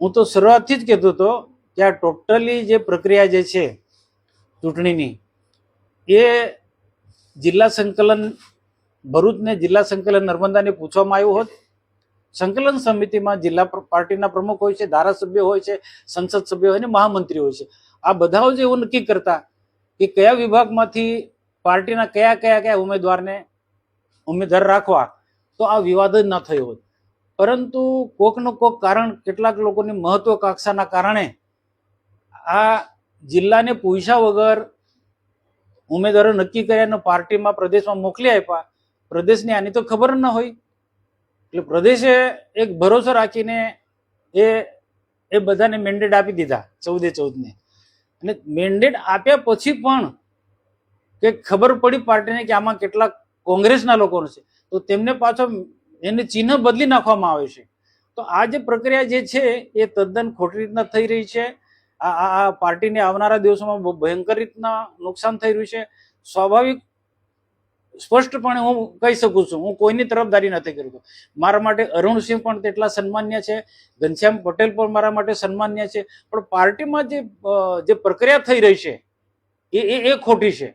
હું તો શરૂઆતથી જ કહેતો હતો કે આ ટોટલી જે પ્રક્રિયા જે છે ચૂંટણીની એ જિલ્લા સંકલન ભરૂચને જિલ્લા સંકલન નર્મદાને પૂછવામાં આવ્યું હોત, સંકલન સમિતિમાં જિલ્લા પાર્ટીના પ્રમુખ હોય છે, ધારાસભ્ય હોય છે, સંસદ સભ્ય હોય ને મહામંત્રી હોય છે. આ બધાઓ જ એવું નક્કી કરતા કે કયા વિભાગમાંથી પાર્ટીના કયા કયા કયા ઉમેદવાર રાખવા, તો આ વિવાદ જ ના થયો હોત. પરંતુ કોકનો કોક કારણ, કેટલાક લોકોની મહત્વકાંક્ષાના કારણે આ જિલ્લાને પૂછ્યા વગર ઉમેદવારો નક્કી કર્યા, પાર્ટીમાં પ્રદેશમાં મોકલી આપ્યા. પ્રદેશની આની તો ખબર ન હોય, એટલે પ્રદેશે એક ભરોસો રાખીને એ બધાને મેન્ડેટ આપી દીધા 14 ને. અને મેન્ડેટ આપ્યા પછી પણ કે ખબર પડી પાર્ટીને કે આમાં કેટલાક કોંગ્રેસના લોકો છે, તો તેમને પાછો એને ચિહ્ન બદલી નાખવામાં આવે છે. તો આ જે પ્રક્રિયા જે છે એ તદ્દન ખોટી રીતના થઈ રહી છે. આ પાર્ટીને આવનારા દિવસોમાં બહુ ભયંકર રીતના નુકસાન થઈ રહ્યું છે. સ્વાભાવિક સ્પષ્ટપણે હું કહી શકું છું, હું કોઈની તરફદારી નથી કરતો. મારા માટે અરુણસિંહ પણ તેટલા સન્માન્ય છે, ઘનશ્યામ પટેલ પણ મારા માટે સન્માન્ય છે, પણ પાર્ટીમાં જે પ્રક્રિયા થઈ રહી છે એ ખોટી છે.